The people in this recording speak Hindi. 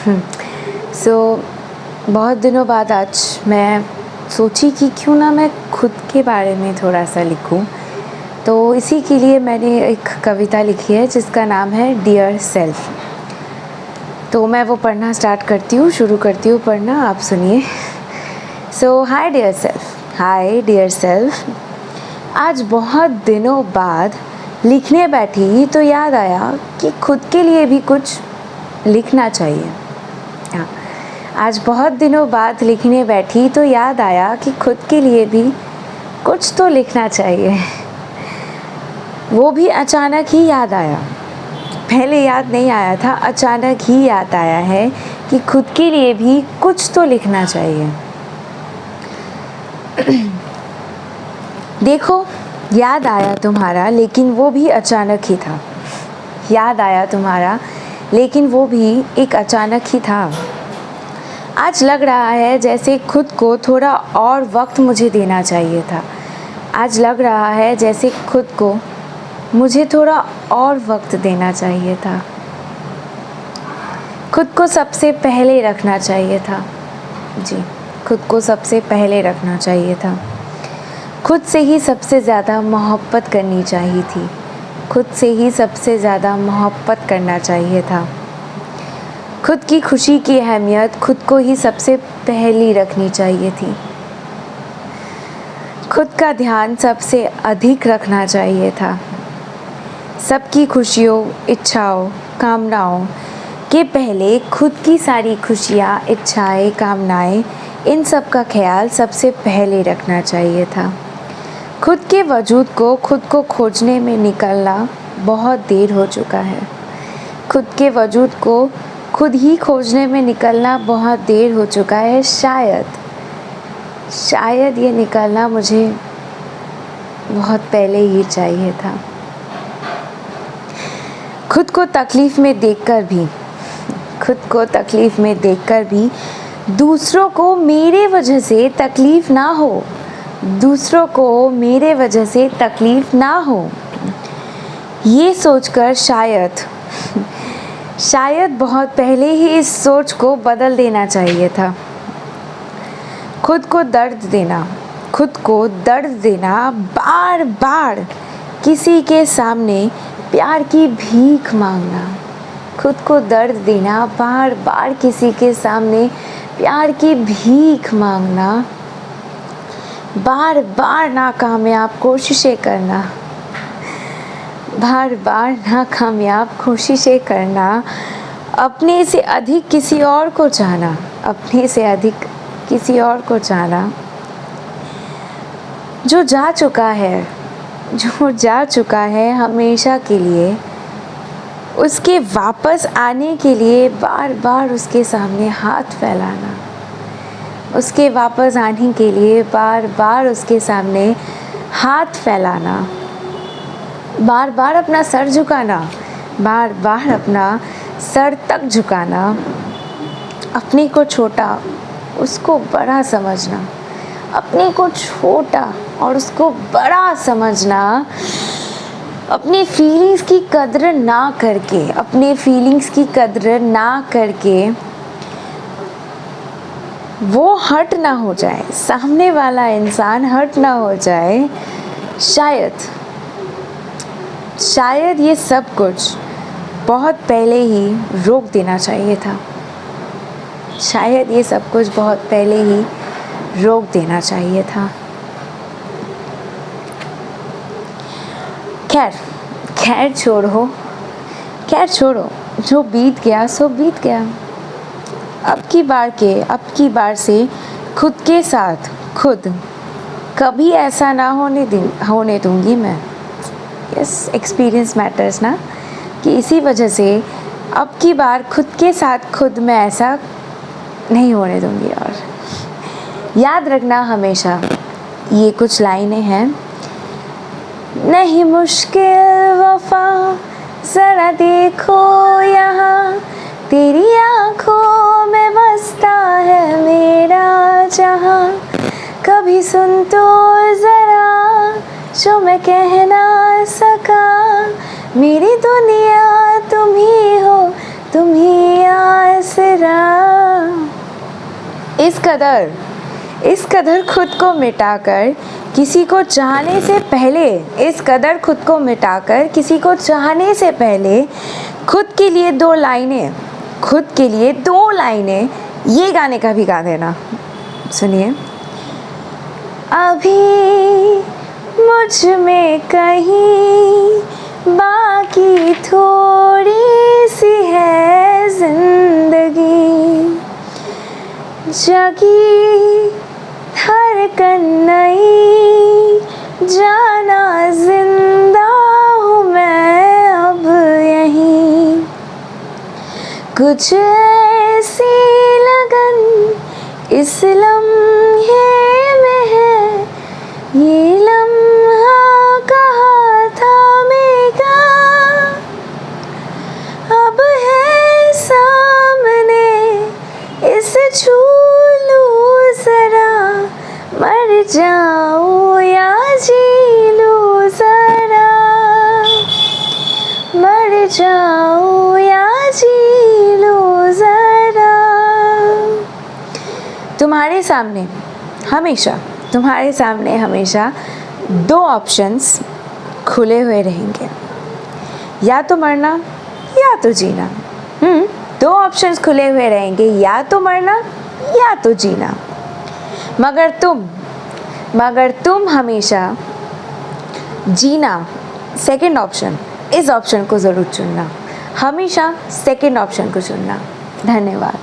सो बहुत दिनों बाद आज मैं सोची कि क्यों ना मैं खुद के बारे में थोड़ा सा लिखूं। तो इसी के लिए मैंने एक कविता लिखी है जिसका नाम है डियर सेल्फ। तो मैं वो पढ़ना स्टार्ट करती हूँ, शुरू करती हूँ पढ़ना, आप सुनिए। So hi dear self, hi dear self. आज बहुत दिनों बाद लिखने बैठी तो याद आया कि खुद के लिए भी कुछ लिखना चाहिए। हाँ, आज बहुत दिनों बाद लिखने बैठी तो याद आया कि खुद के लिए भी कुछ तो लिखना चाहिए। वो भी अचानक ही याद आया, पहले याद नहीं आया था, अचानक ही याद आया है कि खुद के लिए भी कुछ तो लिखना चाहिए। देखो, याद आया तुम्हारा, लेकिन वो भी अचानक ही था। याद आया तुम्हारा, लेकिन वो भी एक अचानक ही था। आज लग रहा है जैसे खुद को थोड़ा और वक्त मुझे देना चाहिए था। आज लग रहा है जैसे खुद को मुझे थोड़ा और वक्त देना चाहिए था। खुद को सबसे पहले रखना चाहिए था। जी, खुद को सबसे पहले रखना चाहिए था। खुद से ही सबसे ज़्यादा मोहब्बत करनी चाहिए थी। खुद से ही सबसे ज़्यादा मोहब्बत करना चाहिए था। खुद की खुशी की अहमियत खुद को ही सबसे पहली रखनी चाहिए थी। खुद का ध्यान सबसे अधिक रखना चाहिए था। सबकी खुशियों, इच्छाओं, कामनाओं के पहले खुद की सारी खुशियाँ, इच्छाएं, कामनाएं, इन सब का ख्याल सबसे पहले रखना चाहिए था। खुद के वजूद को खुद को खोजने में निकलना बहुत देर हो चुका है। खुद के वजूद को खुद ही खोजने में निकलना बहुत देर हो चुका है। शायद ये निकलना मुझे बहुत पहले ही चाहिए था। खुद को तकलीफ़ में देखकर भी दूसरों को मेरे वजह से तकलीफ़ ना हो, दूसरों को मेरे वजह से तकलीफ़ ना हो, ये सोचकर शायद बहुत पहले ही इस सोच को बदल देना चाहिए था। खुद को दर्द देना, बार बार किसी के सामने प्यार की भीख मांगना। खुद को दर्द देना, बार बार किसी के सामने प्यार की भीख मांगना, बार बार नाकामयाब कोशिशें करना, बार बार नाकामयाब कोशिशें करना, अपने से अधिक किसी और को चाहना, अपने से अधिक किसी और को चाहना। जो जा चुका है हमेशा के लिए, उसके वापस आने के लिए बार बार उसके सामने हाथ फैलाना, उसके वापस आने के लिए बार बार उसके सामने हाथ फैलाना, बार बार अपना सर झुकाना, बार बार अपना सर तक झुकाना, अपने को छोटा उसको बड़ा समझना, अपने को छोटा और उसको बड़ा समझना, अपनी फीलिंग्स की कद्र ना करके वो हर्ट ना हो जाए, सामने वाला इंसान हर्ट ना हो जाए। शायद ये सब कुछ बहुत पहले ही रोक देना चाहिए था। शायद ये सब कुछ बहुत पहले ही रोक देना चाहिए था। खैर छोड़ो, जो बीत गया सो बीत गया। अब की बार से खुद के साथ खुद कभी ऐसा ना होने दूंगी मैं। यस, एक्सपीरियंस मैटर्स ना, कि इसी वजह से अब की बार खुद के साथ खुद मैं ऐसा नहीं होने दूंगी। और याद रखना हमेशा, ये कुछ लाइनें हैं। नहीं मुश्किल वफा, ज़रा देखो यहाँ, तेरी आँखों में बसता है मेरा जहाँ। कभी सुन तो ज़रा जो मैं कह ना सका, मेरी दुनिया तुम ही हो, तुम ही आसरा। इस कदर खुद को मिटाकर किसी को चाहने से पहले, इस कदर खुद को मिटाकर किसी को चाहने से पहले खुद के लिए 2 लाइनें, खुद के लिए 2 लाइनें ये गाने का भी गा देना। सुनिए। अभी मुझ में कहीं बाकी थोड़ी सी है जिंदगी, जगी धड़कन नई, जाना जिंदा हूँ मैं अब यहीं। कुछ ऐसी लगन इस लम्हे में है, ये लम्हा कहाँ थामेगा, अब है सामने इसे छू लूं जरा, मर जाऊं या जी लूं जरा, मर जाऊं या जी लूं जरा। तुम्हारे सामने हमेशा 2 ऑप्शंस खुले हुए रहेंगे, या तो मरना या तो जीना। 2 ऑप्शंस खुले हुए रहेंगे, या तो मरना या तो जीना। मगर तुम हमेशा जीना, सेकंड ऑप्शन, इस ऑप्शन को ज़रूर चुनना, हमेशा सेकंड ऑप्शन को चुनना। धन्यवाद।